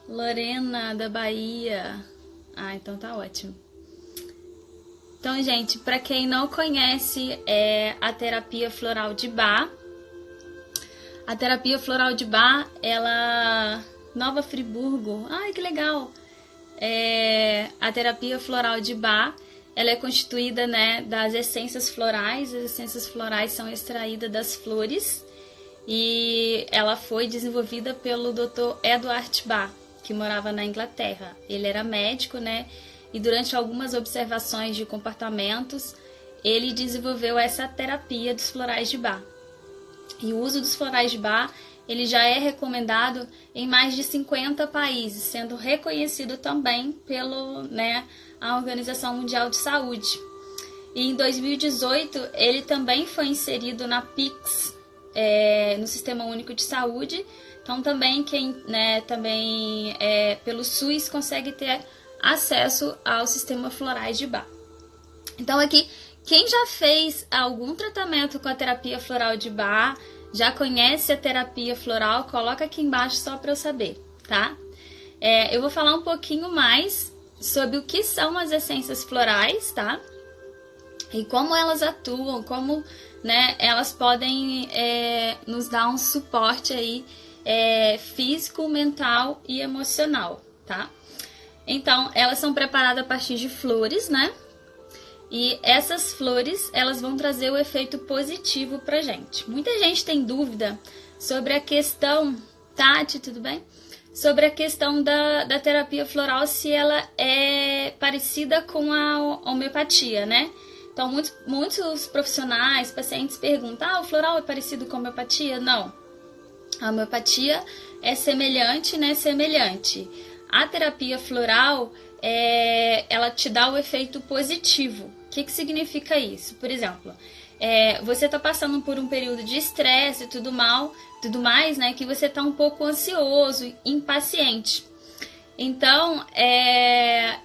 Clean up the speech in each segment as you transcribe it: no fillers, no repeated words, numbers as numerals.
Lorena, da Bahia. Ah, então tá ótimo. Então, gente, para quem não conhece a terapia floral de Bach, a terapia floral de Bach, ela... Nova Friburgo, ai que legal! A terapia floral de Bach, ela é constituída, né, das essências florais. As essências florais são extraídas das flores e ela foi desenvolvida pelo Dr. Edward Bach, que morava na Inglaterra. Ele era médico, né, e durante algumas observações de comportamentos, ele desenvolveu essa terapia dos florais de Bach. E o uso dos florais de Bach, ele já é recomendado em mais de 50 países, sendo reconhecido também pelo, né, a Organização Mundial de Saúde. E em 2018, ele também foi inserido na PICS, no Sistema Único de Saúde. Então, também quem, né, pelo SUS consegue ter acesso ao sistema florais de Bach. Então, aqui, quem já fez algum tratamento com a terapia floral de Bach, já conhece a terapia floral, coloca aqui embaixo só para eu saber, tá? Eu vou falar um pouquinho mais sobre o que são as essências florais, tá? E como elas atuam, como, né, elas podem nos dar um suporte aí, físico, mental e emocional, tá? Então, elas são preparadas a partir de flores, né? E essas flores, elas vão trazer o efeito positivo pra gente. Muita gente tem dúvida sobre a questão... Tati, tudo bem? Sobre a questão da terapia floral, se ela é parecida com a homeopatia, né? Então, muitos profissionais, pacientes perguntam, o floral é parecido com a homeopatia? Não. A homeopatia é semelhante, né? Semelhante. A terapia floral, ela te dá o efeito positivo. O que significa isso? Por exemplo, você está passando por um período de estresse e tudo mais, né? Que você está um pouco ansioso, impaciente. Então,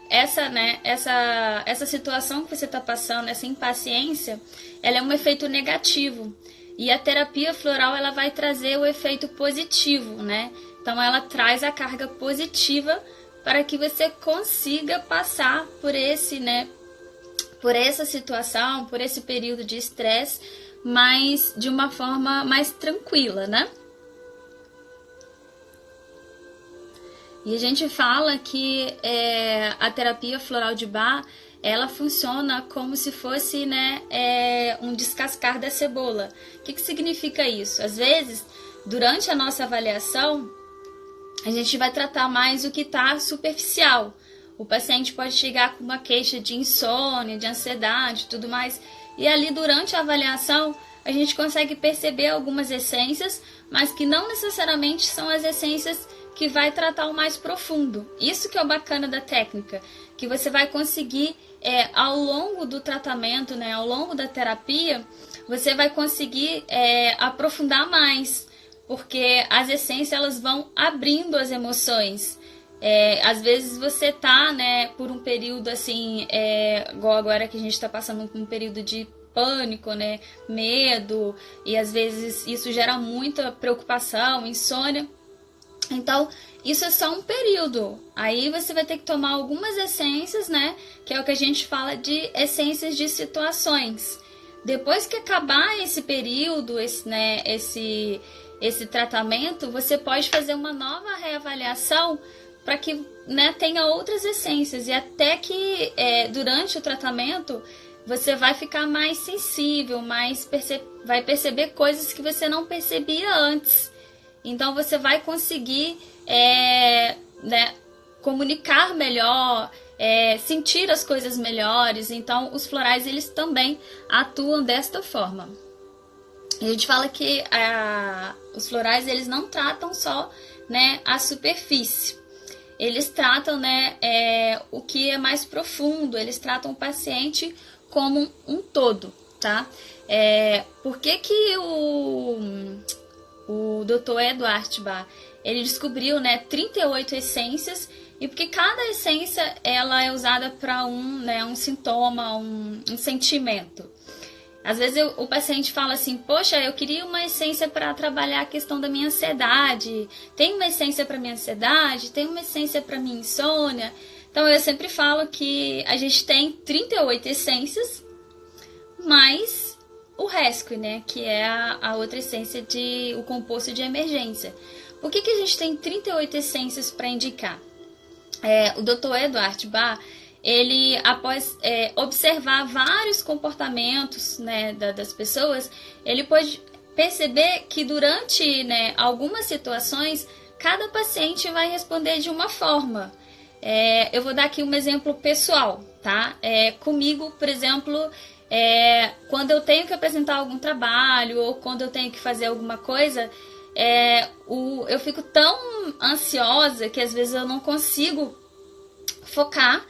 essa situação que você está passando, essa impaciência, ela é um efeito negativo. E a terapia floral, ela vai trazer o efeito positivo, né? Então, ela traz a carga positiva para que você consiga passar por por essa situação, por esse período de estresse, mas de uma forma mais tranquila, né? E a gente fala que a terapia floral de Bach, ela funciona como se fosse, né, um descascar da cebola. O que significa isso? Às vezes, durante a nossa avaliação, a gente vai tratar mais o que está superficial. O paciente pode chegar com uma queixa de insônia, de ansiedade e tudo mais. E ali, durante a avaliação, a gente consegue perceber algumas essências, mas que não necessariamente são as essências que vai tratar o mais profundo. Isso que é o bacana da técnica, que você vai conseguir, ao longo do tratamento, né, ao longo da terapia, você vai conseguir aprofundar mais, porque as essências elas vão abrindo as emoções. Às vezes você tá, né, por um período assim, igual agora que a gente está passando por um período de pânico, né, medo, e às vezes isso gera muita preocupação, insônia. Então, isso é só um período. Aí você vai ter que tomar algumas essências, né, que é o que a gente fala de essências de situações. Depois que acabar esse período, esse tratamento, você pode fazer uma nova reavaliação para que, né, tenha outras essências, e até que durante o tratamento você vai ficar mais sensível, vai perceber coisas que você não percebia antes. Então você vai conseguir né, comunicar melhor, sentir as coisas melhores. Então os florais eles também atuam desta forma. E a gente fala que os florais eles não tratam só, né, a superfície. Eles tratam, né, o que é mais profundo, eles tratam o paciente como um todo, tá? Por que o Dr. Edward Bach, ele descobriu, né, 38 essências, e porque cada essência ela é usada para um sintoma, um sentimento. Às vezes o paciente fala assim, poxa, eu queria uma essência para trabalhar a questão da minha ansiedade. Tem uma essência para minha ansiedade, tem uma essência para minha insônia. Então eu sempre falo que a gente tem 38 essências, mais o rescue, né, que é a outra essência o composto de emergência. Por que a gente tem 38 essências para indicar? O Dr. Edward Bach, ele, após observar vários comportamentos, né, das pessoas, ele pode perceber que durante, né, algumas situações, cada paciente vai responder de uma forma. Eu vou dar aqui um exemplo pessoal, tá? Comigo, por exemplo, quando eu tenho que apresentar algum trabalho ou quando eu tenho que fazer alguma coisa, eu fico tão ansiosa que às vezes eu não consigo focar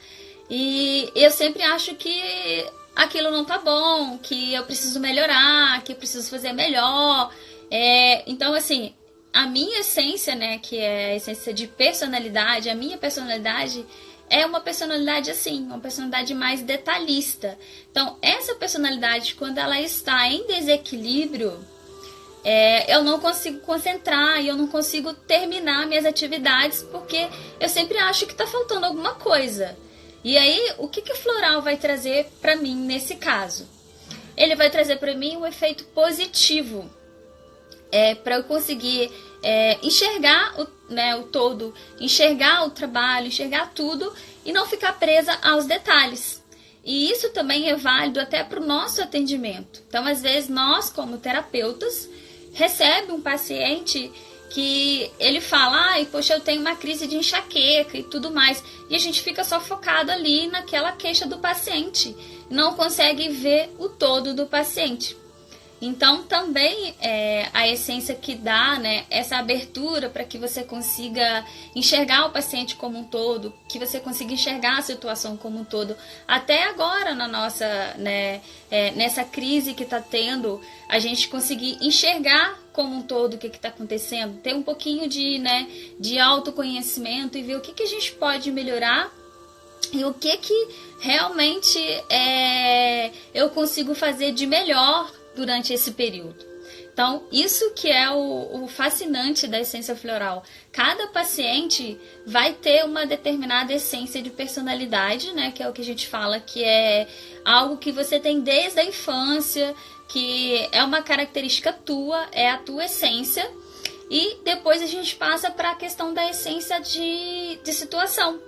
e eu sempre acho que aquilo não tá bom, que eu preciso melhorar, que eu preciso fazer melhor. Então, assim, a minha essência, né, que é a essência de personalidade, a minha personalidade é uma personalidade assim, uma personalidade mais detalhista. Então, essa personalidade, quando ela está em desequilíbrio, eu não consigo concentrar e eu não consigo terminar minhas atividades porque eu sempre acho que está faltando alguma coisa. E aí, o que o floral vai trazer para mim nesse caso? Ele vai trazer para mim um efeito positivo, para eu conseguir enxergar o todo, enxergar o trabalho, enxergar tudo e não ficar presa aos detalhes. E isso também é válido até para o nosso atendimento. Então, às vezes, nós, como terapeutas, recebe um paciente que ele fala, poxa, eu tenho uma crise de enxaqueca e tudo mais. E a gente fica só focado ali naquela queixa do paciente, não consegue ver o todo do paciente. Então, também a essência que dá, né, essa abertura para que você consiga enxergar o paciente como um todo, que você consiga enxergar a situação como um todo. Até agora, na nossa, né, nessa crise que está tendo, a gente conseguir enxergar como um todo o que está acontecendo, ter um pouquinho de autoconhecimento e ver o que a gente pode melhorar e o que realmente eu consigo fazer de melhor durante esse período. Então, isso que é o fascinante da essência floral. Cada paciente vai ter uma determinada essência de personalidade, né? Que é o que a gente fala que é algo que você tem desde a infância, que é uma característica tua, é a tua essência. E depois a gente passa para a questão da essência de situação.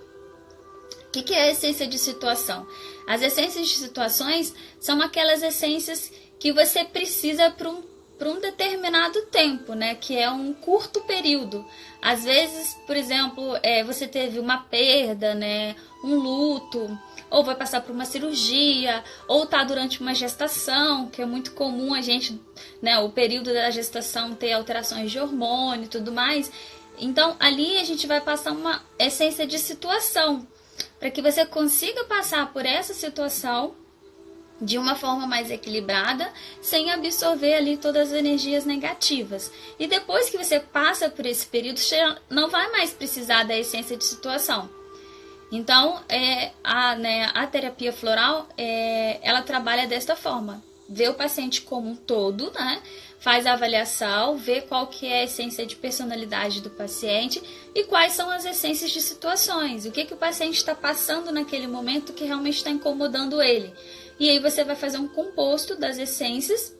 O que é a essência de situação? As essências de situações são aquelas essências que você precisa para um determinado tempo, né? Que é um curto período. Às vezes, por exemplo, você teve uma perda, né? Um luto, ou vai passar por uma cirurgia, ou está durante uma gestação, que é muito comum a gente, né? O período da gestação ter alterações de hormônio e tudo mais. Então, ali a gente vai passar uma essência de situação, para que você consiga passar por essa situação de uma forma mais equilibrada, sem absorver ali todas as energias negativas. E depois que você passa por esse período, você não vai mais precisar da essência de situação. Então, a terapia floral, ela trabalha desta forma. Vê o paciente como um todo, né? Faz a avaliação, vê qual que é a essência de personalidade do paciente e quais são as essências de situações. O que o paciente está passando naquele momento que realmente está incomodando ele. E aí você vai fazer um composto das essências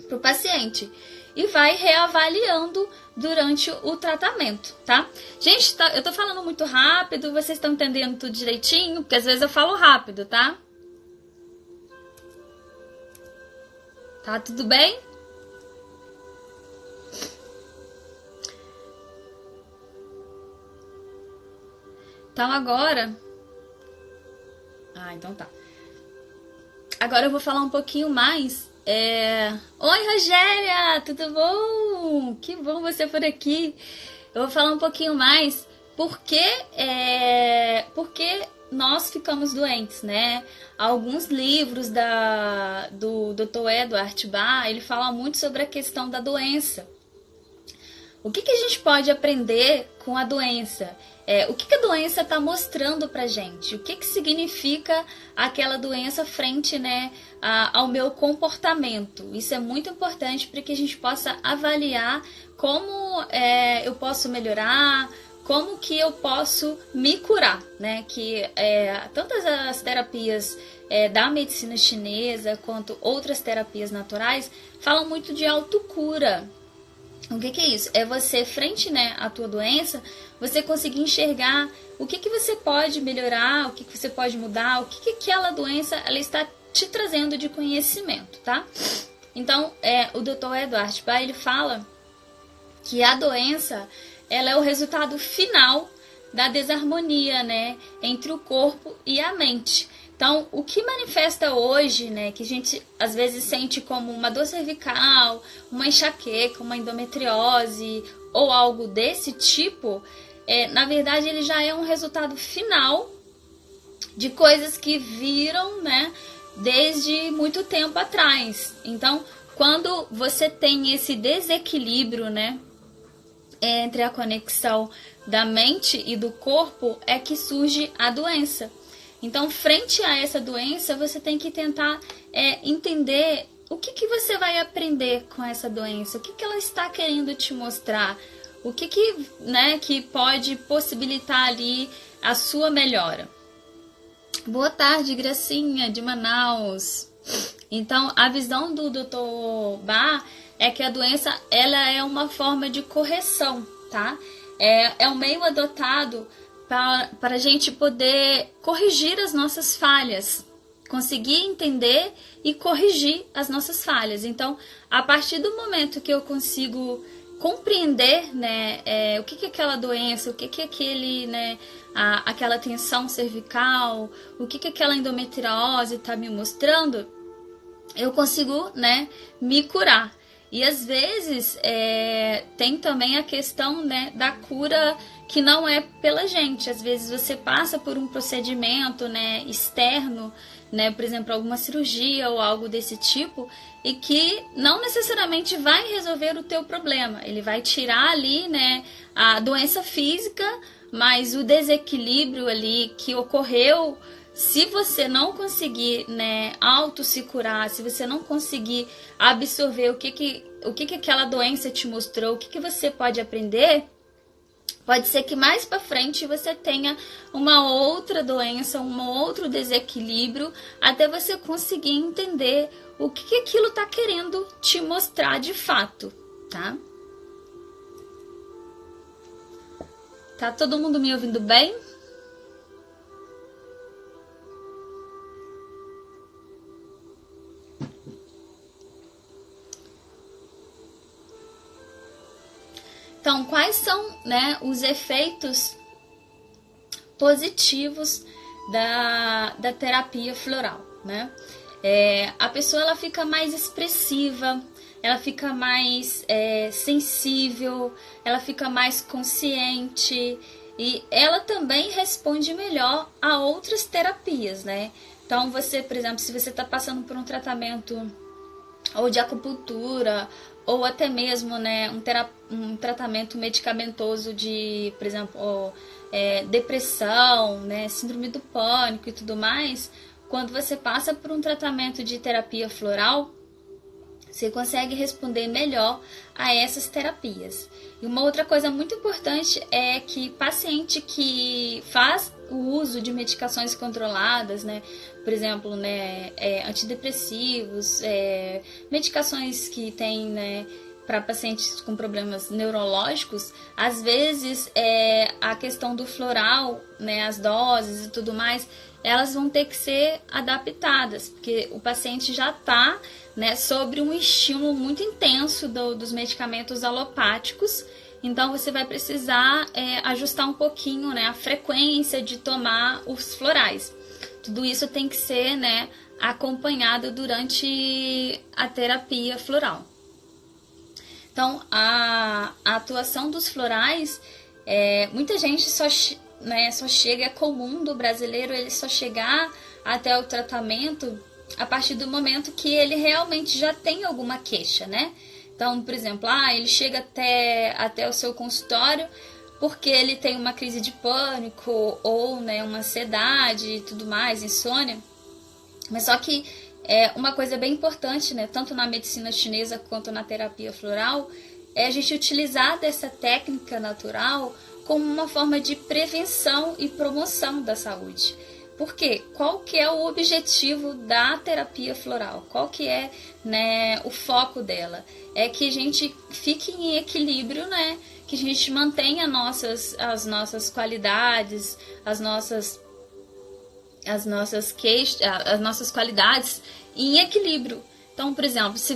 para o paciente e vai reavaliando durante o tratamento, tá? Gente, eu tô falando muito rápido, vocês estão entendendo tudo direitinho? Porque às vezes eu falo rápido, tá? Tá tudo bem? Então agora... então tá. Agora eu vou falar um pouquinho mais. Oi, Rogéria, tudo bom? Que bom você por aqui. Eu vou falar um pouquinho mais porque nós ficamos doentes, né? Alguns livros do Dr. Edward Bach, ele fala muito sobre a questão da doença. O que a gente pode aprender com a doença? O que a doença está mostrando pra gente? O que significa aquela doença frente, né, ao meu comportamento? Isso é muito importante para que a gente possa avaliar como eu posso melhorar, como que eu posso me curar, né? Que tantas as terapias da medicina chinesa quanto outras terapias naturais falam muito de autocura. O que é isso? É você, frente, né, à tua doença, você conseguir enxergar o que você pode melhorar, o que você pode mudar, o que aquela doença ela está te trazendo de conhecimento, tá? Então, o Dr. Edward Bach, ele fala que a doença ela é o resultado final da desarmonia, né, entre o corpo e a mente. Então, o que manifesta hoje, né, que a gente às vezes sente como uma dor cervical, uma enxaqueca, uma endometriose ou algo desse tipo, na verdade ele já é um resultado final de coisas que viram, né, desde muito tempo atrás. Então, quando você tem esse desequilíbrio, né, entre a conexão da mente e do corpo, é que surge a doença. Então, frente a essa doença, você tem que tentar entender o que você vai aprender com essa doença, o que ela está querendo te mostrar, o que pode possibilitar ali a sua melhora. Boa tarde, Gracinha, de Manaus. Então, a visão do Dr. Bach é que a doença ela é uma forma de correção, tá? É um meio adotado para a gente poder corrigir as nossas falhas, conseguir entender e corrigir as nossas falhas. Então, a partir do momento que eu consigo compreender, né, o que é aquela doença, o que é aquele, né, aquela tensão cervical, o que é aquela endometriose está me mostrando, eu consigo, né, me curar. E às vezes tem também a questão, né, da cura que não é pela gente. Às vezes você passa por um procedimento, né, externo, né, por exemplo, alguma cirurgia ou algo desse tipo, e que não necessariamente vai resolver o teu problema. Ele vai tirar ali, né, a doença física, mas o desequilíbrio ali que ocorreu, se você não conseguir, né, se curar, se você não conseguir absorver o que aquela doença te mostrou, o que você pode aprender, pode ser que mais para frente você tenha uma outra doença, um outro desequilíbrio, até você conseguir entender o que aquilo está querendo te mostrar de fato, tá? Tá todo mundo me ouvindo bem? Então, quais são, né, os efeitos positivos da terapia floral, né? A pessoa ela fica mais expressiva, ela fica mais sensível, ela fica mais consciente e ela também responde melhor a outras terapias, né? Então, você, por exemplo, se você está passando por um tratamento ou de acupuntura, ou até mesmo, né, um tratamento medicamentoso de, por exemplo, depressão, né, síndrome do pânico e tudo mais, quando você passa por um tratamento de terapia floral, você consegue responder melhor a essas terapias. E uma outra coisa muito importante é que paciente que faz o uso de medicações controladas, né, por exemplo, né, antidepressivos, medicações que tem, né, para pacientes com problemas neurológicos, às vezes a questão do floral, né, as doses e tudo mais, elas vão ter que ser adaptadas, porque o paciente já está, né, sobre um estímulo muito intenso dos medicamentos alopáticos. Então você vai precisar ajustar um pouquinho, né, a frequência de tomar os florais. Tudo isso tem que ser, né, acompanhado durante a terapia floral. Então, a atuação dos florais, muita gente só chega, é comum do brasileiro ele só chegar até o tratamento a partir do momento que ele realmente já tem alguma queixa, né? Então, por exemplo, ele chega até o seu consultório porque ele tem uma crise de pânico ou, né, uma ansiedade e tudo mais, insônia. Mas só que uma coisa bem importante, né, tanto na medicina chinesa quanto na terapia floral, é a gente utilizar dessa técnica natural como uma forma de prevenção e promoção da saúde. Por quê? Qual que é o objetivo da terapia floral? Qual que é, né, o foco dela? É que a gente fique em equilíbrio, né? Que a gente mantenha as nossas qualidades, as nossas qualidades em equilíbrio. Então, por exemplo, se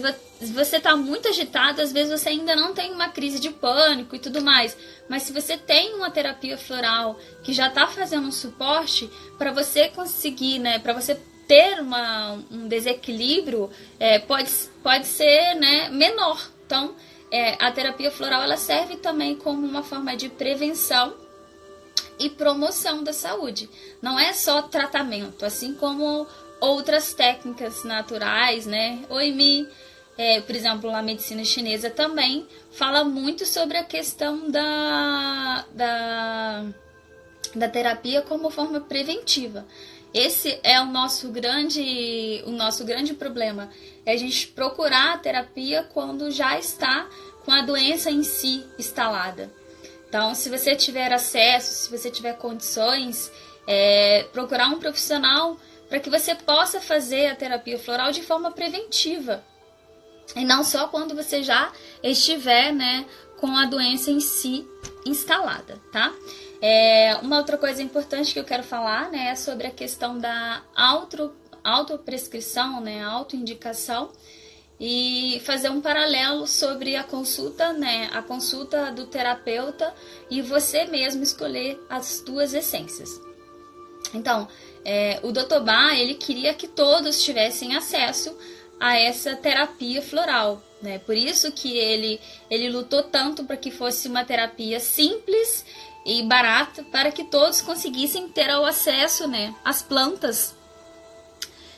você está muito agitado, às vezes você ainda não tem uma crise de pânico e tudo mais, mas se você tem uma terapia floral que já está fazendo um suporte para você conseguir, né, para você ter um desequilíbrio, pode ser, né, menor. Então, a terapia floral ela serve também como uma forma de prevenção e promoção da saúde. Não é só tratamento, assim como outras técnicas naturais, né? Por exemplo, a medicina chinesa também fala muito sobre a questão da terapia como forma preventiva. Esse é o nosso grande problema. É a gente procurar a terapia quando já está com a doença em si instalada. Então, se você tiver acesso, se você tiver condições, procurar um profissional para que você possa fazer a terapia floral de forma preventiva. E não só quando você já estiver, né, com a doença em si instalada, tá? Uma outra coisa importante que eu quero falar, né, é sobre a questão da autoprescrição, né, autoindicação, e fazer um paralelo sobre a consulta, né, a consulta do terapeuta e você mesmo escolher as duas essências. Então, o Dr. Ba, ele queria que todos tivessem acesso a essa terapia floral, né? Por isso que ele lutou tanto para que fosse uma terapia simples e barata, para que todos conseguissem ter o acesso, né, às plantas.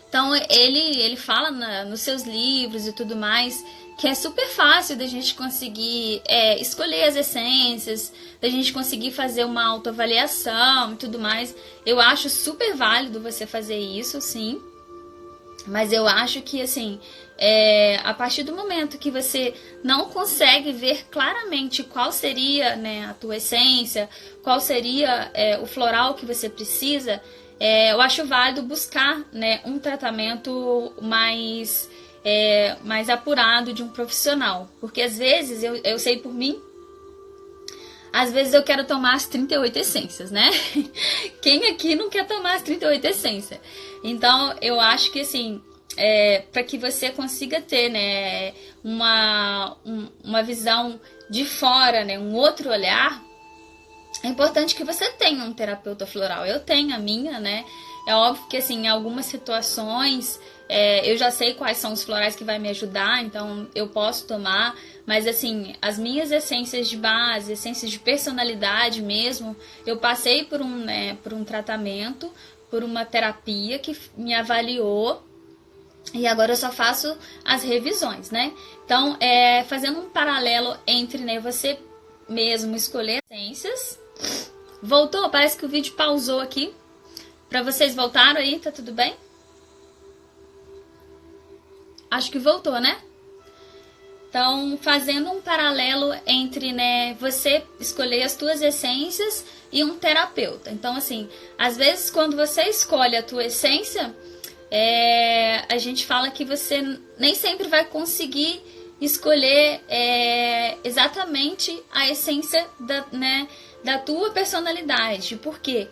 Então, ele fala nos seus livros e tudo mais que é super fácil da gente conseguir escolher as essências, da gente conseguir fazer uma autoavaliação e tudo mais. Eu acho super válido você fazer isso, sim. Mas eu acho que, assim, a partir do momento que você não consegue ver claramente qual seria, né, a tua essência, qual seria o floral que você precisa, eu acho válido buscar, né, um tratamento mais apurado de um profissional. Porque às vezes, eu sei por mim, às vezes eu quero tomar as 38 essências, né? Quem aqui não quer tomar as 38 essências? Então, eu acho que, assim, para que você consiga ter, né, uma visão de fora, né, um outro olhar, é importante que você tenha um terapeuta floral. Eu tenho a minha, né? É óbvio que, assim, em algumas situações, eu já sei quais são os florais que vai me ajudar, então eu posso tomar. Mas, assim, as minhas essências de base, essências de personalidade mesmo, eu passei por um tratamento, por uma terapia que me avaliou, e agora eu só faço as revisões, né? Então, fazendo um paralelo entre, né, você mesmo escolher essências. Voltou? Parece que o vídeo pausou aqui. Pra vocês voltaram aí, tá tudo bem? Acho que voltou, né? Então, fazendo um paralelo entre, né, você escolher as tuas essências e um terapeuta. Então, assim, às vezes quando você escolhe a tua essência, a gente fala que você nem sempre vai conseguir escolher exatamente a essência da tua personalidade. Por quê?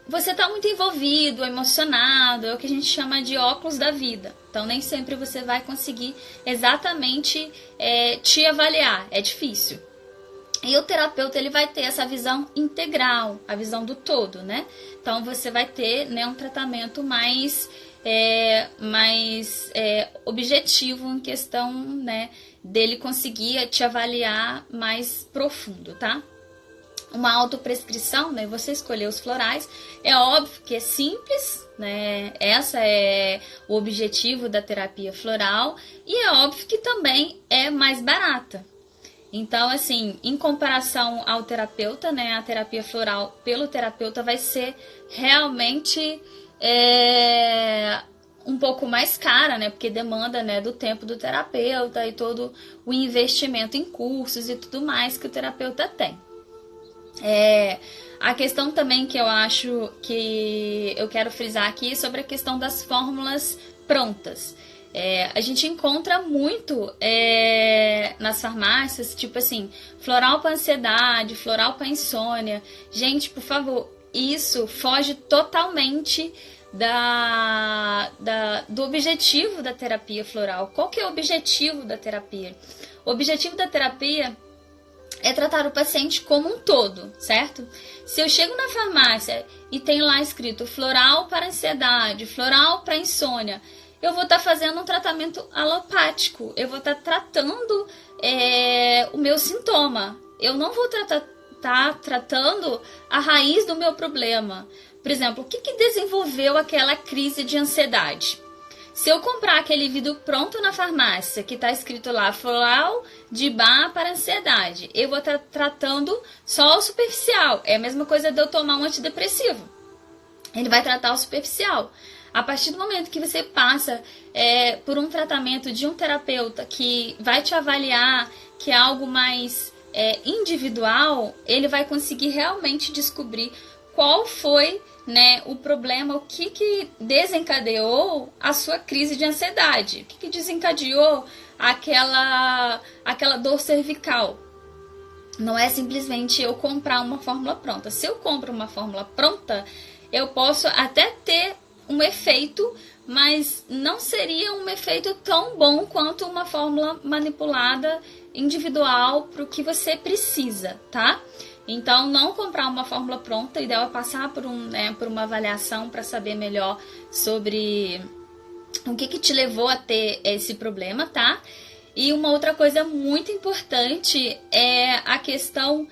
Você está muito envolvido, emocionado, é o que a gente chama de óculos da vida. Então, nem sempre você vai conseguir exatamente te avaliar, é difícil. E o terapeuta, ele vai ter essa visão integral, a visão do todo, né? Então, você vai ter, né, um tratamento mais objetivo em questão, né, dele conseguir te avaliar mais profundo, tá? uma autoprescrição, né? Você escolher os florais. É óbvio que é simples, né? Essa é o objetivo da terapia floral. E é óbvio que também é mais barata. Então, assim, em comparação ao terapeuta, né? A terapia floral pelo terapeuta vai ser realmente um pouco mais cara, né? Porque demanda, né, do tempo do terapeuta e todo o investimento em cursos e tudo mais que o terapeuta tem. A questão também que eu acho que eu quero frisar aqui é sobre a questão das fórmulas prontas. A gente encontra muito nas farmácias, tipo assim, floral para ansiedade, floral para insônia. Gente, por favor, isso foge totalmente do objetivo da terapia floral. Qual que é o objetivo da terapia? O objetivo da terapia é tratar o paciente como um todo, certo? Se eu chego na farmácia e tem lá escrito floral para ansiedade, floral para insônia, eu vou estar fazendo um tratamento alopático, eu vou estar tratando o meu sintoma. Eu não vou estar tratando a raiz do meu problema. Por exemplo, o que desenvolveu aquela crise de ansiedade? Se eu comprar aquele vidro pronto na farmácia, que está escrito lá, floral de Bach para ansiedade, eu vou estar tratando só o superficial. É a mesma coisa de eu tomar um antidepressivo. Ele vai tratar o superficial. A partir do momento que você passa por um tratamento de um terapeuta que vai te avaliar, que é algo mais individual, ele vai conseguir realmente descobrir qual foi, né, o problema, o que desencadeou a sua crise de ansiedade, o que desencadeou aquela dor cervical. Não é simplesmente eu comprar uma fórmula pronta. Se eu compro uma fórmula pronta, eu posso até ter um efeito, mas não seria um efeito tão bom quanto uma fórmula manipulada individual para o que você precisa, tá? Então, não comprar uma fórmula pronta, o ideal é passar por uma avaliação para saber melhor sobre o que te levou a ter esse problema, tá? E uma outra coisa muito importante é a questão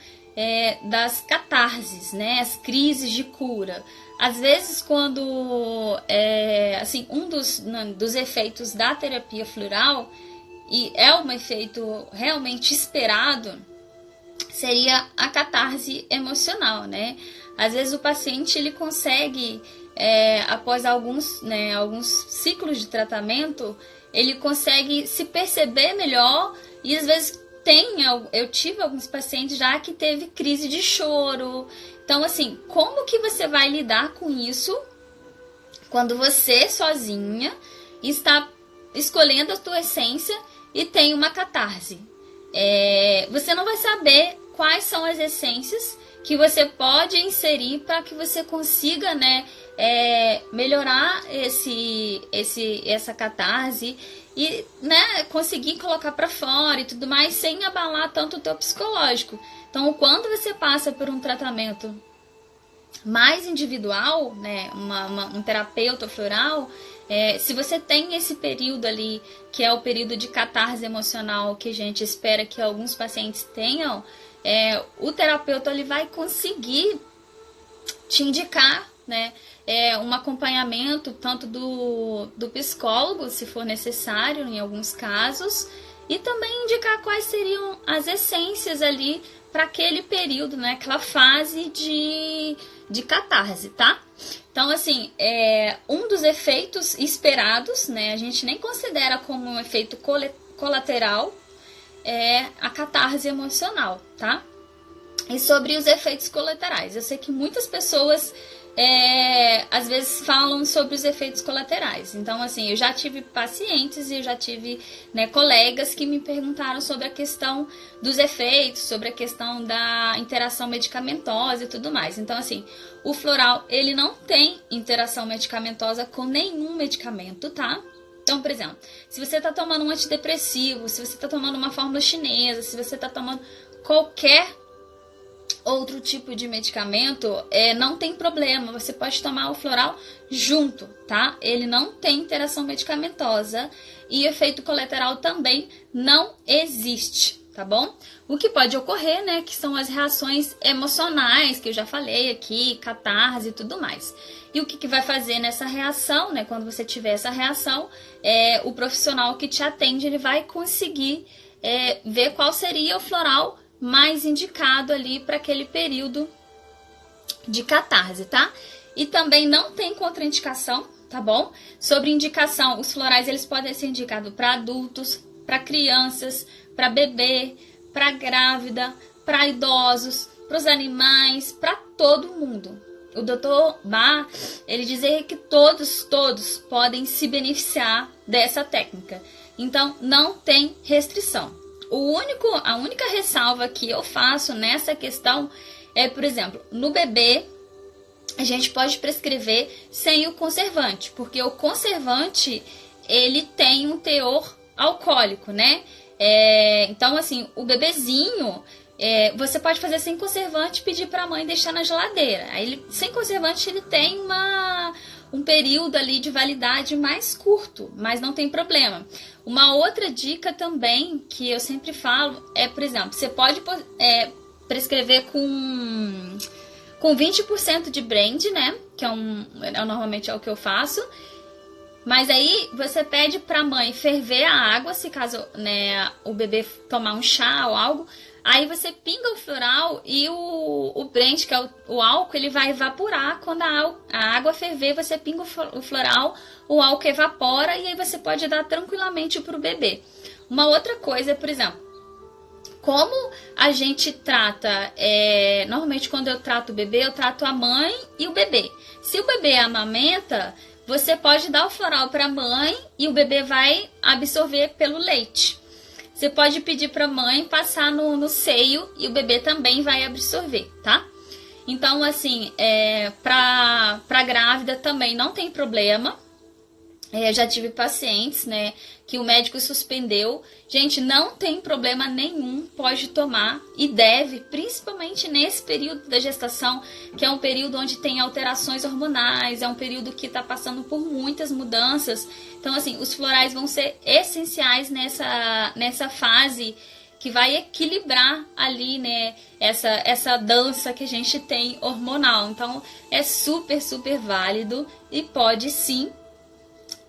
das catarses, né? As crises de cura. Às vezes, quando um dos efeitos da terapia floral, e é um efeito realmente esperado, seria a catarse emocional, né? Às vezes o paciente ele consegue, após alguns ciclos de tratamento, ele consegue se perceber melhor e às vezes eu tive alguns pacientes já que teve crise de choro. Então, assim, como que você vai lidar com isso quando você sozinha está escolhendo a tua essência e tem uma catarse? Você não vai saber quais são as essências que você pode inserir para que você consiga, né, melhorar essa catarse e, né, conseguir colocar para fora e tudo mais sem abalar tanto o teu psicológico. Então, quando você passa por um tratamento mais individual, né, um terapeuta floral, se você tem esse período ali, que é o período de catarse emocional que a gente espera que alguns pacientes tenham, o terapeuta ele vai conseguir te indicar, né, um acompanhamento tanto do psicólogo, se for necessário, em alguns casos, e também indicar quais seriam as essências ali para aquele período, né, aquela fase de catarse, tá? Então, assim, um dos efeitos esperados, né, a gente nem considera como um efeito colateral, é a catarse emocional, tá? E sobre os efeitos colaterais, eu sei que muitas pessoas às vezes falam sobre os efeitos colaterais. Então, assim, eu já tive pacientes e eu já tive, né, colegas que me perguntaram sobre a questão dos efeitos, sobre a questão da interação medicamentosa e tudo mais. Então, assim, o floral, ele não tem interação medicamentosa com nenhum medicamento, tá? Então, por exemplo, se você está tomando um antidepressivo, se você está tomando uma fórmula chinesa, se você está tomando qualquer outro tipo de medicamento, não tem problema, você pode tomar o floral junto, tá? Ele não tem interação medicamentosa e efeito colateral também não existe, tá bom? O que pode ocorrer, né, que são as reações emocionais, que eu já falei aqui, catarse e tudo mais. E o que vai fazer nessa reação, né, quando você tiver essa reação, o profissional que te atende, ele vai conseguir ver qual seria o floral mais indicado ali para aquele período de catarse, tá? E também não tem contraindicação, tá bom? Sobre indicação, os florais eles podem ser indicados para adultos, para crianças, para bebê, para grávida, para idosos, para os animais, para todo mundo. O Dr. Bach, ele dizia que todos podem se beneficiar dessa técnica. Então, não tem restrição. A única ressalva que eu faço nessa questão é, por exemplo, no bebê, a gente pode prescrever sem o conservante, porque o conservante, ele tem um teor alcoólico, né? Então, assim, o bebezinho, você pode fazer sem conservante e pedir para a mãe deixar na geladeira. Aí, sem conservante, ele tem um período ali de validade mais curto, mas não tem problema. Uma outra dica também, que eu sempre falo, por exemplo, você pode prescrever com 20% de blend, né? Que normalmente é o que eu faço. Mas aí você pede pra mãe ferver a água, se caso, né, o bebê tomar um chá ou algo. Aí você pinga o floral e o blend, que é o álcool, ele vai evaporar. Quando a água ferver, você pinga o floral, o álcool evapora e aí você pode dar tranquilamente pro bebê. Uma outra coisa, por exemplo, como a gente trata, normalmente quando eu trato o bebê, eu trato a mãe e o bebê. Se o bebê amamenta, você pode dar o floral para a mãe e o bebê vai absorver pelo leite. Você pode pedir para a mãe passar no seio e o bebê também vai absorver, tá? Então, assim, para grávida também não tem problema. Já tive pacientes, né, que o médico suspendeu. Gente, não tem problema nenhum, pode tomar e deve, principalmente nesse período da gestação, que é um período onde tem alterações hormonais, é um período que está passando por muitas mudanças. Então, assim, os florais vão ser essenciais nessa fase que vai equilibrar ali, né, essa dança que a gente tem hormonal. Então, é super, super válido e pode sim.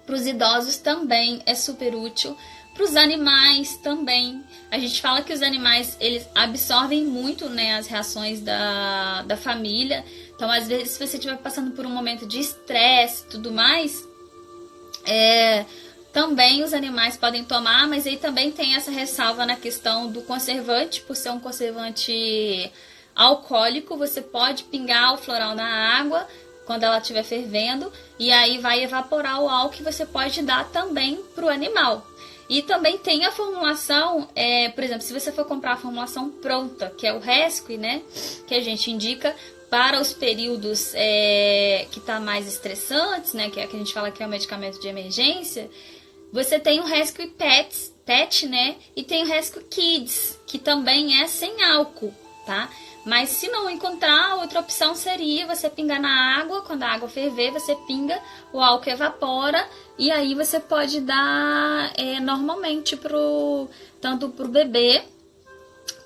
Para os idosos também é super útil. Para os animais também. A gente fala que os animais, eles absorvem muito, né, as reações da família. Então, às vezes, se você estiver passando por um momento de estresse e tudo mais, também os animais podem tomar, mas aí também tem essa ressalva na questão do conservante. Por ser um conservante alcoólico, você pode pingar o floral na água quando ela estiver fervendo, e aí vai evaporar o álcool que você pode dar também para o animal. E também tem a formulação, por exemplo, se você for comprar a formulação pronta, que é o Rescue, né, que a gente indica para os períodos que tá mais estressantes, né, que a gente fala que é o medicamento de emergência, você tem o Rescue Pet, né, e tem o Rescue Kids, que também é sem álcool, tá? Mas se não encontrar, outra opção seria você pingar na água. Quando a água ferver, você pinga, o álcool evapora. E aí você pode dar normalmente tanto pro bebê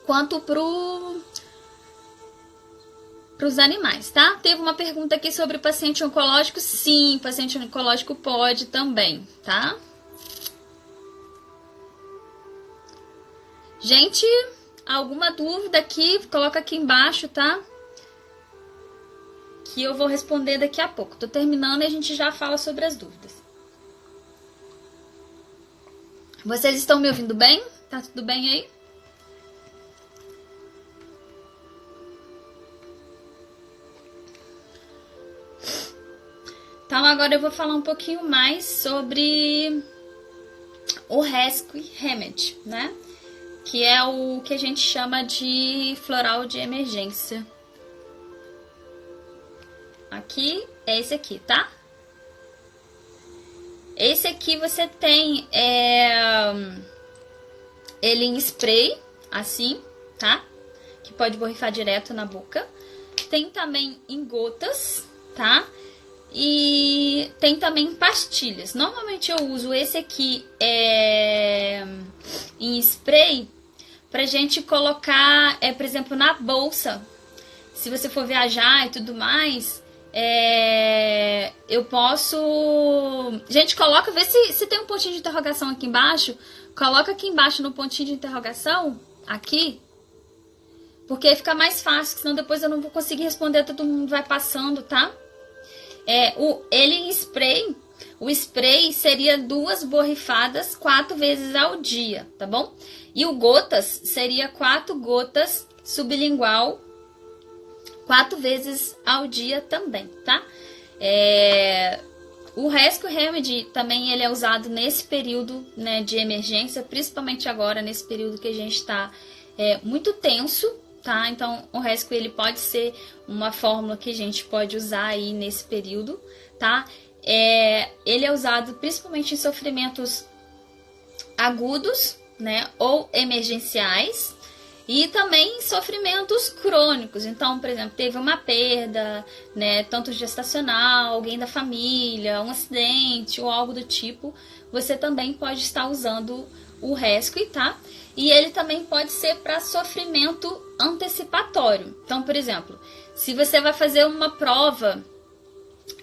quanto pros animais, tá? Teve uma pergunta aqui sobre o paciente oncológico. Sim, paciente oncológico pode também, tá? Gente, alguma dúvida aqui, coloca aqui embaixo, tá? Que eu vou responder daqui a pouco. Tô terminando e a gente já fala sobre as dúvidas. Vocês estão me ouvindo bem? Tá tudo bem aí? Então agora eu vou falar um pouquinho mais sobre o Rescue Remedy, né? Que é o que a gente chama de floral de emergência. Aqui é esse aqui, tá? Esse aqui você tem ele em spray, assim, tá? Que pode borrifar direto na boca. Tem também em gotas, tá? E tem também pastilhas. Normalmente eu uso esse aqui em spray, pra gente colocar, por exemplo, na bolsa. Se você for viajar e tudo mais, eu posso... Gente, coloca, vê se tem um pontinho de interrogação aqui embaixo. Coloca aqui embaixo no pontinho de interrogação, aqui. Porque aí fica mais fácil, senão depois eu não vou conseguir responder, todo mundo vai passando, tá? Ele em spray, o spray seria 2 borrifadas 4 vezes ao dia, tá bom? E o gotas seria 4 gotas sublingual 4 vezes ao dia também, tá? O Rescue Remedy também ele é usado nesse período, né, de emergência, principalmente agora, nesse período que a gente está muito tenso, tá? Então, o Rescue ele pode ser uma fórmula que a gente pode usar aí nesse período, tá? Ele é usado principalmente em sofrimentos agudos, né, ou emergenciais, e também em sofrimentos crônicos. Então, por exemplo, teve uma perda, né, tanto gestacional, alguém da família, um acidente ou algo do tipo, você também pode estar usando o Rescue, tá? E ele também pode ser para sofrimento antecipatório. Então, por exemplo, se você vai fazer uma prova,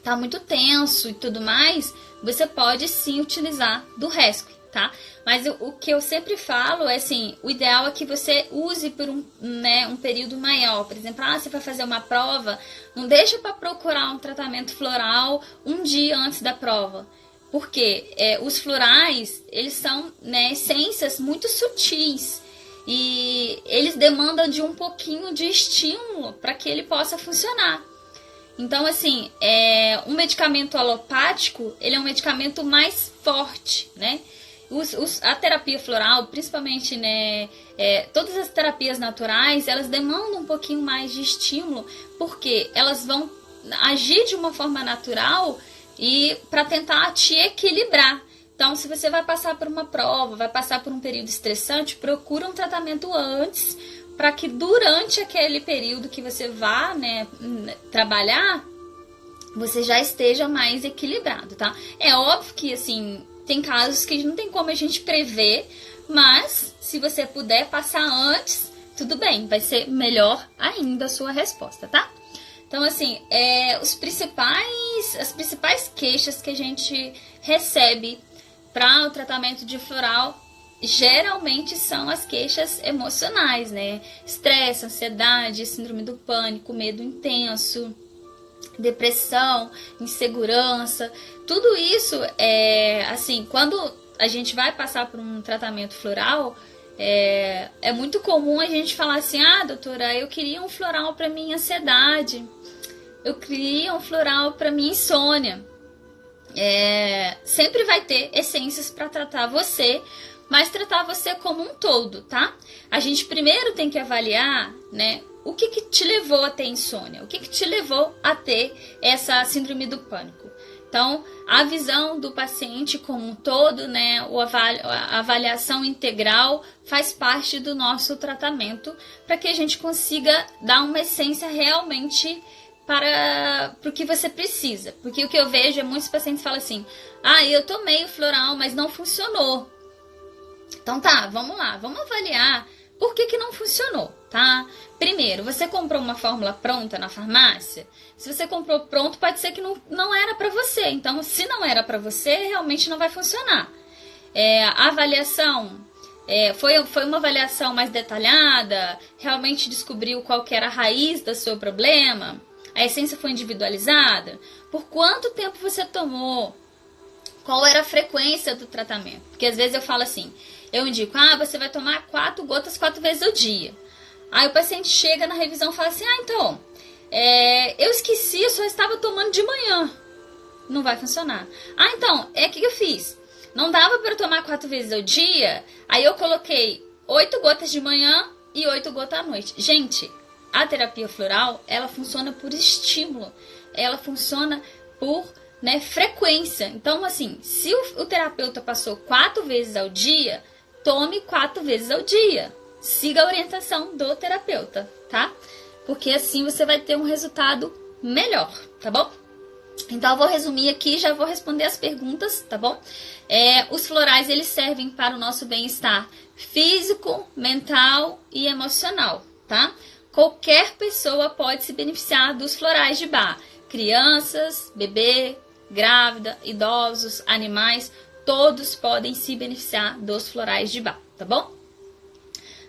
tá muito tenso e tudo mais, você pode sim utilizar do Rescue, tá? Mas o que eu sempre falo é assim, o ideal é que você use por um período maior. Por exemplo, você vai fazer uma prova, não deixa para procurar um tratamento floral um dia antes da prova. Porque os florais, eles são, né, essências muito sutis e eles demandam de um pouquinho de estímulo para que ele possa funcionar. Então, assim, um medicamento alopático, ele é um medicamento mais forte, né? A terapia floral, principalmente, né, todas as terapias naturais, elas demandam um pouquinho mais de estímulo, porque elas vão agir de uma forma natural e para tentar te equilibrar. Então, se você vai passar por uma prova, vai passar por um período estressante, procura um tratamento antes, para que durante aquele período que você vá, né, trabalhar, você já esteja mais equilibrado, tá? É óbvio que, assim, tem casos que não tem como a gente prever, mas se você puder passar antes, tudo bem, vai ser melhor ainda a sua resposta, tá? Então, assim, as principais queixas que a gente recebe para o tratamento de floral geralmente são as queixas emocionais, né? Estresse, ansiedade, síndrome do pânico, medo intenso, depressão, insegurança. Tudo isso assim, quando a gente vai passar por um tratamento floral, é muito comum a gente falar assim: doutora, eu queria um floral para minha ansiedade, eu queria um floral para minha insônia. Sempre vai ter essências para tratar você, mas tratar você como um todo, tá? A gente primeiro tem que avaliar, né, o que te levou a ter insônia, o que te levou a ter essa síndrome do pânico. Então, a visão do paciente como um todo, né, a avaliação integral faz parte do nosso tratamento para que a gente consiga dar uma essência realmente para o que você precisa. Porque o que eu vejo é muitos pacientes falam assim: eu tomei o floral, mas não funcionou. Então tá, vamos lá, vamos avaliar por que não funcionou, tá? Primeiro, você comprou uma fórmula pronta na farmácia? Se você comprou pronto, pode ser que não era para você. Então, se não era para você, realmente não vai funcionar. A avaliação foi uma avaliação mais detalhada? Realmente descobriu qual que era a raiz do seu problema? A essência foi individualizada? Por quanto tempo você tomou? Qual era a frequência do tratamento? Porque às vezes eu falo assim, eu indico, você vai tomar 4 gotas 4 vezes ao dia. Aí o paciente chega na revisão e fala assim, então, eu esqueci, eu só estava tomando de manhã. Não vai funcionar. Então, o que eu fiz? Não dava para eu tomar 4 vezes ao dia, aí eu coloquei 8 gotas de manhã e 8 gotas à noite. Gente, a terapia floral, ela funciona por estímulo, ela funciona por frequência. Então, assim, se o terapeuta passou 4 vezes ao dia, tome 4 vezes ao dia. Siga a orientação do terapeuta, tá? Porque assim você vai ter um resultado melhor, tá bom? Então eu vou resumir aqui e já vou responder as perguntas, tá bom? Os florais, eles servem para o nosso bem-estar físico, mental e emocional, tá? Qualquer pessoa pode se beneficiar dos florais de Bach. Crianças, bebê, grávida, idosos, animais, todos podem se beneficiar dos florais de Bach, tá bom?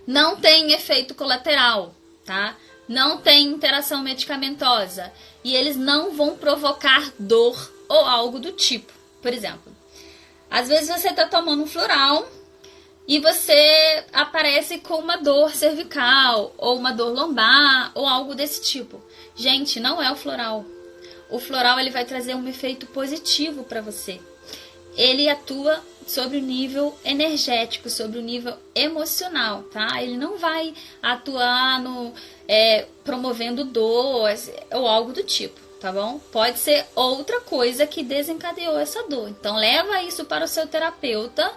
Não tem efeito colateral, tá? Não tem interação medicamentosa e eles não vão provocar dor ou algo do tipo. Por exemplo, às vezes você tá tomando um floral e você aparece com uma dor cervical ou uma dor lombar ou algo desse tipo. Gente, não é o floral. O floral, ele vai trazer um efeito positivo para você. Ele atua sobre o nível energético, sobre o nível emocional, tá? Ele não vai atuar promovendo dor ou algo do tipo, tá bom? Pode ser outra coisa que desencadeou essa dor. Então, leva isso para o seu terapeuta,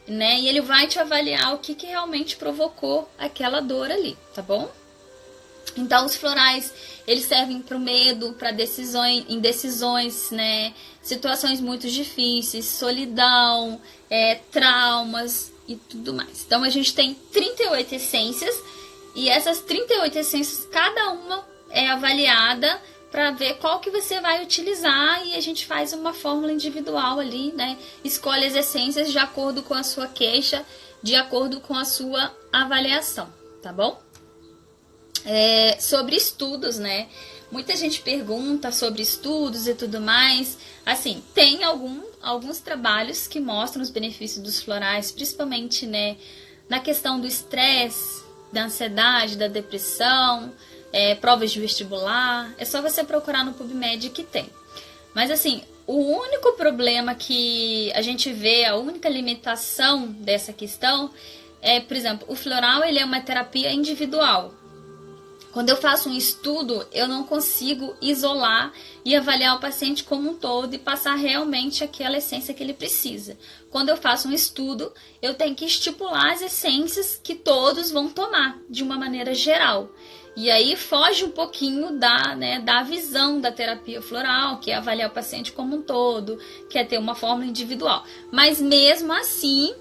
né? E ele vai te avaliar o que realmente provocou aquela dor ali, tá bom? Então, os florais, eles servem para o medo, para indecisões, né? Situações muito difíceis, solidão, traumas e tudo mais. Então, a gente tem 38 essências e essas 38 essências, cada uma é avaliada para ver qual que você vai utilizar e a gente faz uma fórmula individual ali, né? Escolhe as essências de acordo com a sua queixa, de acordo com a sua avaliação, tá bom? Sobre estudos, né? Muita gente pergunta sobre estudos e tudo mais. Assim, tem alguns trabalhos que mostram os benefícios dos florais, principalmente, né, na questão do estresse, da ansiedade, da depressão, provas de vestibular. É só você procurar no PubMed que tem. Mas assim, o único problema que a gente vê, a única limitação dessa questão por exemplo, o floral, ele é uma terapia individual. Quando eu faço um estudo, eu não consigo isolar e avaliar o paciente como um todo e passar realmente aquela essência que ele precisa. Quando eu faço um estudo, eu tenho que estipular as essências que todos vão tomar, de uma maneira geral. E aí foge um pouquinho da visão da terapia floral, que é avaliar o paciente como um todo, que é ter uma fórmula individual. Mas mesmo assim,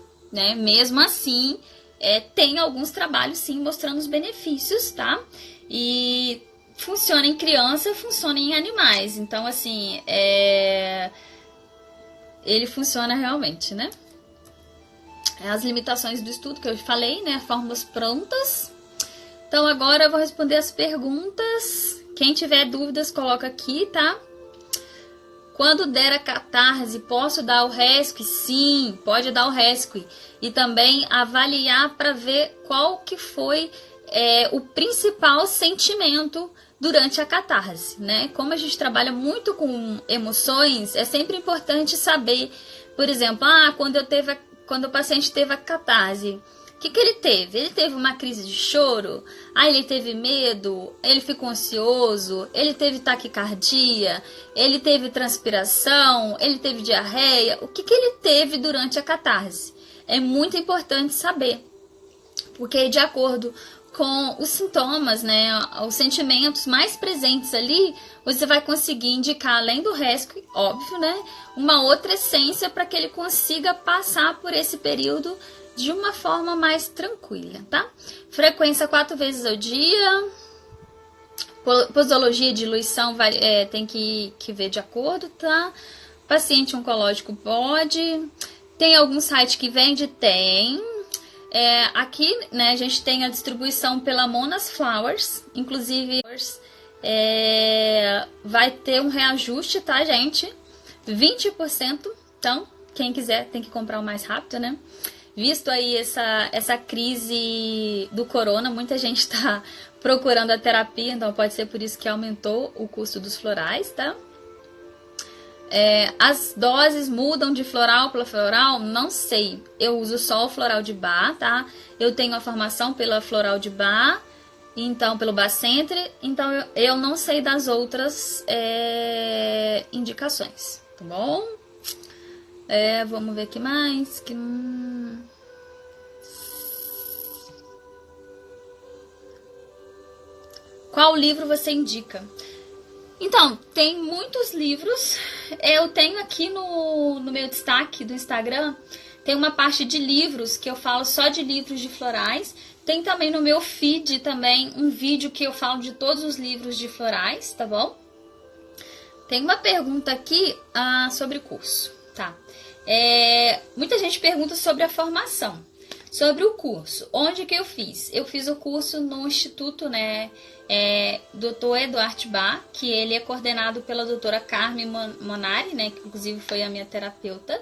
tem alguns trabalhos sim mostrando os benefícios, tá? E funciona em criança, funciona em animais. Então, assim, ele funciona realmente, né? As limitações do estudo que eu falei, né? Fórmulas prontas. Então, agora eu vou responder as perguntas. Quem tiver dúvidas, coloca aqui, tá? Quando der a catarse, posso dar o rescue? Sim, pode dar o rescue. E também avaliar para ver qual que foi o principal sentimento durante a catarse, né? Como a gente trabalha muito com emoções, é sempre importante saber, por exemplo, quando o paciente teve a catarse, o que ele teve? Ele teve uma crise de choro? Ele teve medo? Ele ficou ansioso? Ele teve taquicardia? Ele teve transpiração? Ele teve diarreia? O que ele teve durante a catarse? É muito importante saber, porque de acordo com os sintomas, né, os sentimentos mais presentes ali, você vai conseguir indicar, além do rescue, óbvio, né, uma outra essência para que ele consiga passar por esse período de uma forma mais tranquila, tá? Frequência 4 vezes ao dia. Posologia e diluição tem que ver de acordo, tá? Paciente oncológico pode. Tem algum site que vende? Tem. Aqui, né, a gente tem a distribuição pela Monas Flowers. Inclusive, vai ter um reajuste, tá, gente? 20%. Então, quem quiser tem que comprar o mais rápido, né? Visto aí essa crise do corona, muita gente está procurando a terapia, então pode ser por isso que aumentou o custo dos florais, tá? As doses mudam de floral para floral? Não sei. Eu uso só o floral de Bach, tá? Eu tenho a formação pela floral de Bach, então pelo Bach Center, então eu não sei das outras indicações, tá bom? Vamos ver aqui mais. Qual livro você indica? Então, tem muitos livros. Eu tenho aqui no meu destaque do Instagram, tem uma parte de livros que eu falo só de livros de florais. Tem também no meu feed também um vídeo que eu falo de todos os livros de florais, tá bom? Tem uma pergunta aqui sobre curso, tá? Muita gente pergunta sobre a formação, sobre o curso. Onde que eu fiz? Eu fiz o curso no Instituto, né, Dr. Eduardo Bach, que ele é coordenado pela doutora Carmen Monari, né, que inclusive foi a minha terapeuta.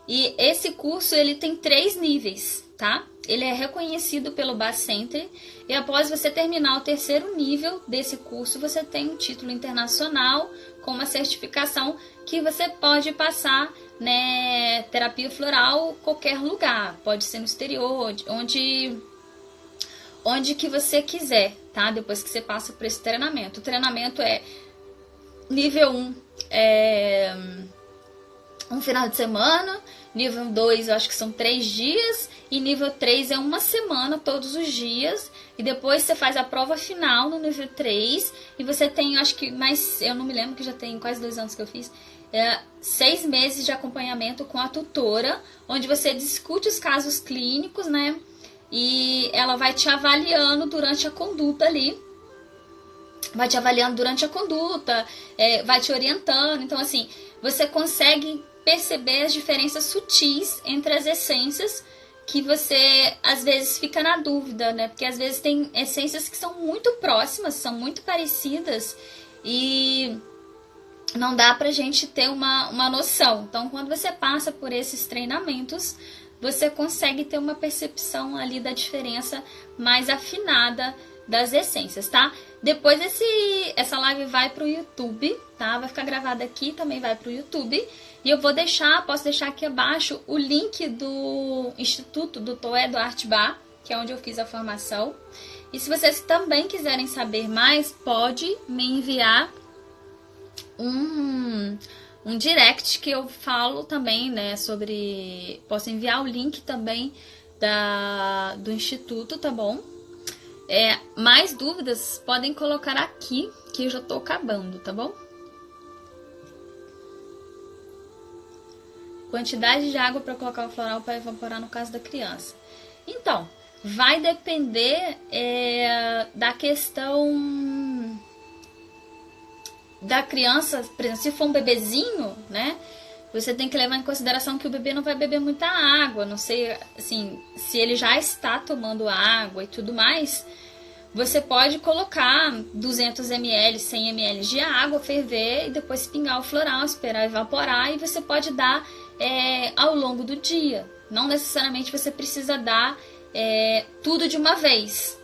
E esse curso, ele tem 3 níveis, tá? Ele é reconhecido pelo Bach Center e após você terminar o 3º nível desse curso, você tem um título internacional com uma certificação que você pode passar, né, terapia floral qualquer lugar, pode ser no exterior, onde que você quiser, tá? Depois que você passa por esse treinamento. O treinamento é nível 1, um final de semana, nível 2 eu acho que são 3 dias, e nível 3 é uma semana, todos os dias, e depois você faz a prova final no nível 3, e você tem, acho que mais, eu não me lembro, que já tem quase 2 anos que eu fiz, 6 meses de acompanhamento com a tutora, onde você discute os casos clínicos, né, e ela vai te avaliando durante a conduta ali, vai te avaliando durante a conduta, vai te orientando, então assim, você consegue perceber as diferenças sutis entre as essências que você às vezes fica na dúvida, né? Porque às vezes tem essências que são muito próximas, são muito parecidas e não dá pra gente ter uma noção. Então, quando você passa por esses treinamentos, você consegue ter uma percepção ali da diferença mais afinada das essências, tá? Depois essa live vai pro YouTube, tá? Vai ficar gravada aqui, também vai pro YouTube. E eu posso deixar aqui abaixo o link do Instituto Dr. Eduardo Bach, que é onde eu fiz a formação. E se vocês também quiserem saber mais, pode me enviar um direct que eu falo também, né, sobre... Posso enviar o link também do Instituto, tá bom? Mais dúvidas podem colocar aqui, que eu já tô acabando, tá bom? Quantidade de água para colocar o floral para evaporar no caso da criança. Então, vai depender da questão da criança. Por exemplo, se for um bebezinho, né? Você tem que levar em consideração que o bebê não vai beber muita água. Não sei, assim, se ele já está tomando água e tudo mais. Você pode colocar 200 ml, 100 ml de água, ferver e depois pingar o floral, esperar evaporar, e você pode dar ao longo do dia. Não necessariamente você precisa dar tudo de uma vez.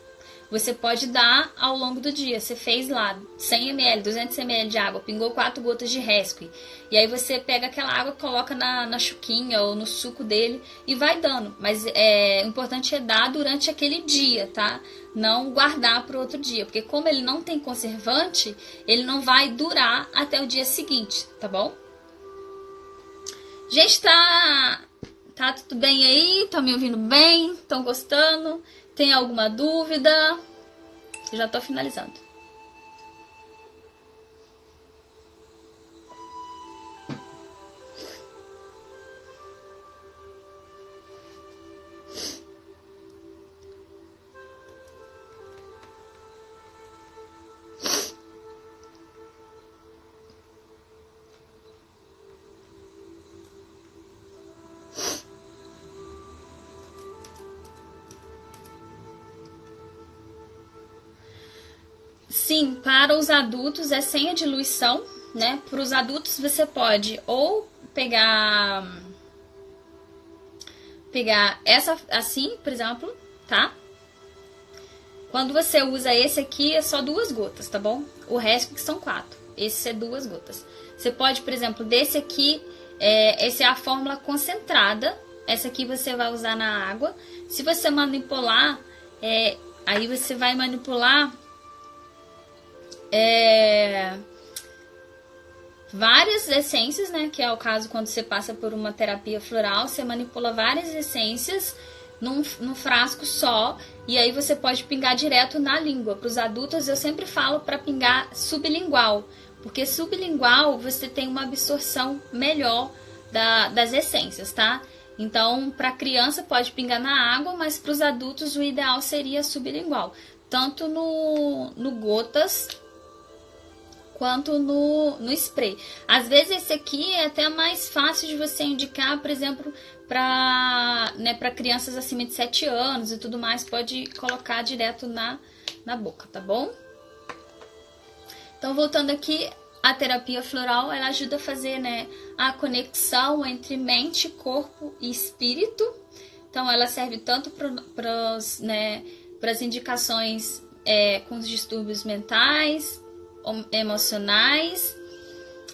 Você pode dar ao longo do dia. Você fez lá 100 ml, 200 ml de água, pingou 4 gotas de rescue. E aí você pega aquela água, coloca na chuquinha ou no suco dele e vai dando. Mas o importante é dar durante aquele dia, tá? Não guardar para o outro dia. Porque como ele não tem conservante, ele não vai durar até o dia seguinte, tá bom? Gente, tá tudo bem aí? Estão me ouvindo bem? Estão gostando? Tem alguma dúvida? Eu já tô finalizando. Sim, para os adultos é sem a diluição, né? Para os adultos você pode ou pegar essa assim, por exemplo, tá? Quando você usa esse aqui é só 2 gotas, tá bom? O resto que são 4. Esse é 2 gotas. Você pode, por exemplo, desse aqui, essa é a fórmula concentrada. Essa aqui você vai usar na água. Se você manipular, aí você vai manipular várias essências, né? Que é o caso quando você passa por uma terapia floral, você manipula várias essências num frasco só, e aí você pode pingar direto na língua. Para os adultos eu sempre falo para pingar sublingual, porque sublingual você tem uma absorção melhor das essências, tá? Então, para criança pode pingar na água, mas para os adultos o ideal seria sublingual, tanto no gotas quanto no spray. Às vezes esse aqui é até mais fácil de você indicar, por exemplo, para crianças acima de 7 anos e tudo mais, pode colocar direto na boca, tá bom? Então, voltando aqui, a terapia floral, ela ajuda a fazer, né, a conexão entre mente, corpo e espírito. Então, ela serve tanto para as indicações com os distúrbios mentais, emocionais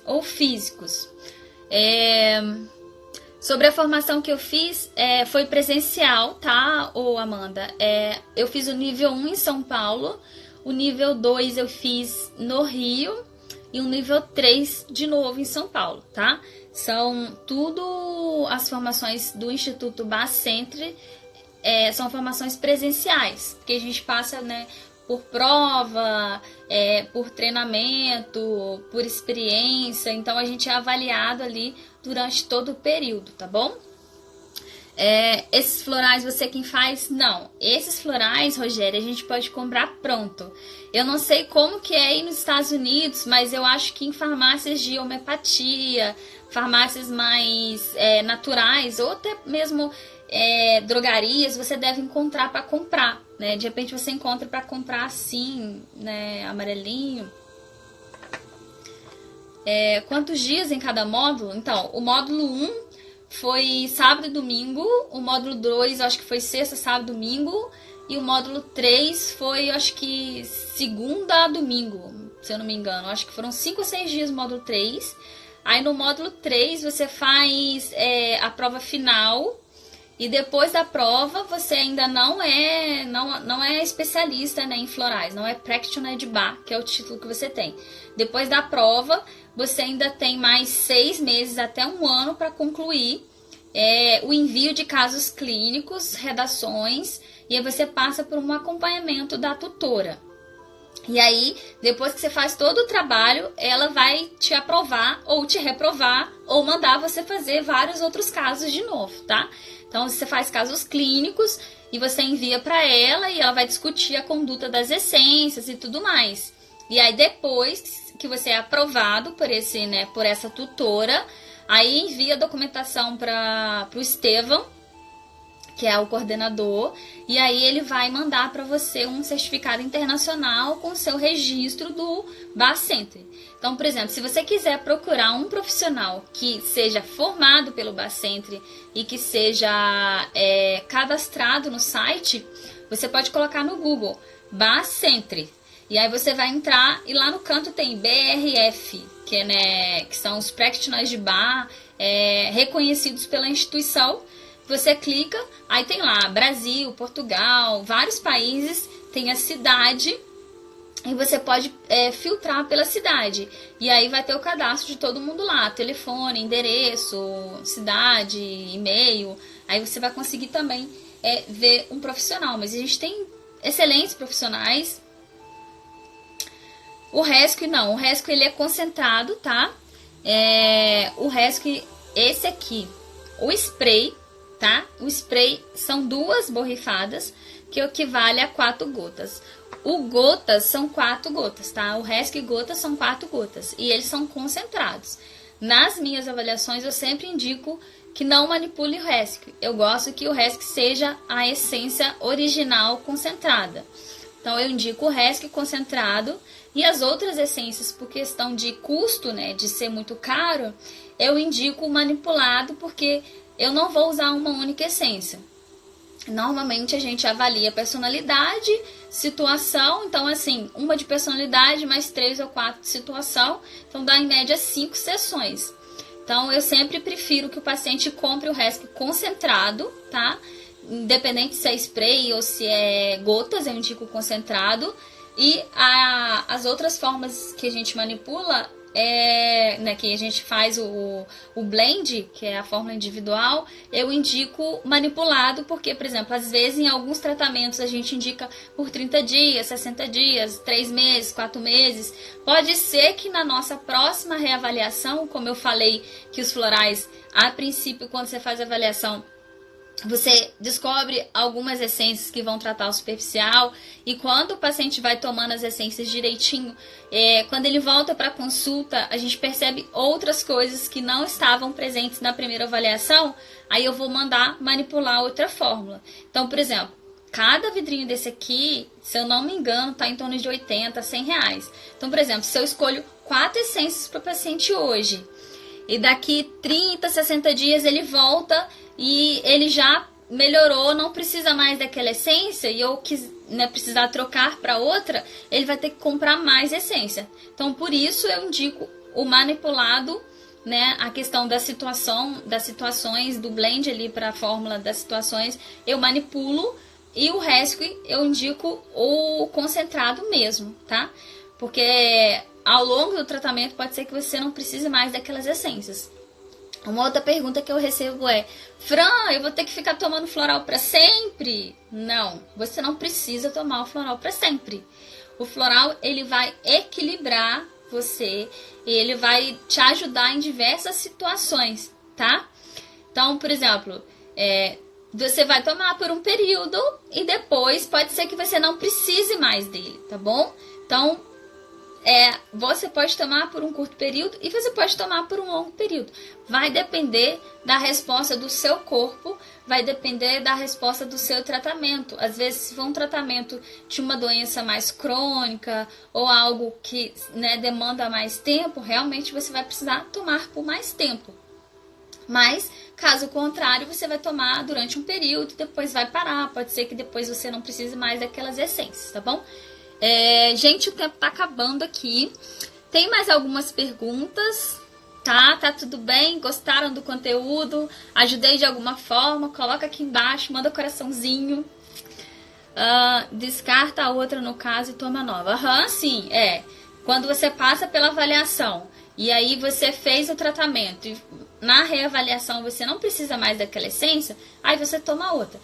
ou físicos. Sobre a formação que eu fiz, foi presencial, tá, Amanda? Eu fiz o nível 1 em São Paulo, o nível 2 eu fiz no Rio e o nível 3 de novo em São Paulo, tá? São tudo as formações do Instituto Bacentri, são formações presenciais, que a gente passa, né, por prova, por treinamento, por experiência. Então, a gente é avaliado ali durante todo o período, tá bom? Esses florais, você quem faz? Não. Esses florais, Rogério, a gente pode comprar pronto. Eu não sei como que é aí nos Estados Unidos, mas eu acho que em farmácias de homeopatia, farmácias mais naturais, ou até mesmo drogarias, você deve encontrar para comprar, né? De repente você encontra para comprar assim, né, amarelinho. Quantos dias em cada módulo? Então, o módulo 1 foi sábado e domingo, o módulo 2 eu acho que foi sexta, sábado e domingo, e o módulo 3 foi, eu acho que segunda a domingo, se eu não me engano. Eu acho que foram 5 ou 6 dias o módulo 3. Aí no módulo 3 você faz a prova final, e depois da prova você ainda não é especialista, né, em florais, não é practitioner de Bach, que é o título que você tem. Depois da prova, você ainda tem mais 6 meses até 1 ano para concluir o envio de casos clínicos, redações, e aí você passa por um acompanhamento da tutora. E aí, depois que você faz todo o trabalho, ela vai te aprovar ou te reprovar ou mandar você fazer vários outros casos de novo, tá? Então, você faz casos clínicos e você envia para ela e ela vai discutir a conduta das essências e tudo mais. E aí, depois que você é aprovado por essa tutora, aí envia a documentação para o Estevão, que é o coordenador, e aí ele vai mandar para você um certificado internacional com o seu registro do Bacentri. Então, por exemplo, se você quiser procurar um profissional que seja formado pelo Bacentri e que seja cadastrado no site, você pode colocar no Google Bacentri. E aí você vai entrar e lá no canto tem BRF, que são os practitioners de Bach reconhecidos pela instituição. Você clica, aí tem lá Brasil, Portugal, vários países, tem a cidade e você pode filtrar pela cidade. E aí vai ter o cadastro de todo mundo lá, telefone, endereço, cidade, e-mail. Aí você vai conseguir também ver um profissional. Mas a gente tem excelentes profissionais. O Rescue não, o Rescue ele é concentrado, tá? O Rescue, esse aqui, o spray, tá? O spray são 2 borrifadas, que equivale a 4 gotas. O gotas são 4 gotas, tá? O Rescue gotas são 4 gotas e eles são concentrados. Nas minhas avaliações eu sempre indico que não manipule o Rescue. Eu gosto que o Rescue seja a essência original concentrada. Então eu indico o Rescue concentrado e as outras essências, por questão de custo, né, de ser muito caro, eu indico o manipulado, porque eu não vou usar uma única essência. Normalmente a gente avalia personalidade, situação, então assim, uma de personalidade mais 3 ou 4 de situação, então dá em média 5 sessões. Então eu sempre prefiro que o paciente compre o Rescue concentrado, tá? Independente se é spray ou se é gotas, eu indico concentrado. E as outras formas que a gente manipula, né, que a gente faz o blend, que é a fórmula individual, eu indico manipulado, porque, por exemplo, às vezes em alguns tratamentos a gente indica por 30 dias, 60 dias, 3 meses, 4 meses. Pode ser que na nossa próxima reavaliação, como eu falei que os florais, a princípio, quando você faz a avaliação, você descobre algumas essências que vão tratar o superficial, e quando o paciente vai tomando as essências direitinho, quando ele volta para a consulta, a gente percebe outras coisas que não estavam presentes na primeira avaliação, aí eu vou mandar manipular outra fórmula. Então, por exemplo, cada vidrinho desse aqui, se eu não me engano, está em torno de 80, 100 reais. Então, por exemplo, se eu escolho 4 essências para o paciente hoje, e daqui 30, 60 dias ele volta e ele já melhorou, não precisa mais daquela essência, e eu precisar trocar para outra, ele vai ter que comprar mais essência. Então, por isso eu indico o manipulado, né? A questão da situação, das situações, do blend ali para a fórmula das situações, eu manipulo, e o resto eu indico o concentrado mesmo, tá? Porque ao longo do tratamento pode ser que você não precise mais daquelas essências. Uma outra pergunta que eu recebo é: Fran, eu vou ter que ficar tomando floral para sempre? Não, você não precisa tomar o floral para sempre. O floral, ele vai equilibrar você, e ele vai te ajudar em diversas situações, tá? Então, por exemplo, você vai tomar por um período e depois pode ser que você não precise mais dele, tá bom? Então, você pode tomar por um curto período e você pode tomar por um longo período. Vai depender da resposta do seu corpo, vai depender da resposta do seu tratamento. Às vezes, se for um tratamento de uma doença mais crônica ou algo que, né, demanda mais tempo, realmente você vai precisar tomar por mais tempo. Mas, caso contrário, você vai tomar durante um período, depois vai parar. Pode ser que depois você não precise mais daquelas essências, tá bom? Gente, o tempo tá acabando aqui. Tem mais algumas perguntas, tá? Tá tudo bem? Gostaram do conteúdo? Ajudei de alguma forma? Coloca aqui embaixo, manda coraçãozinho. Descarta a outra no caso e toma nova. Sim, quando você passa pela avaliação e aí você fez o tratamento e na reavaliação você não precisa mais daquela essência, aí você toma outra.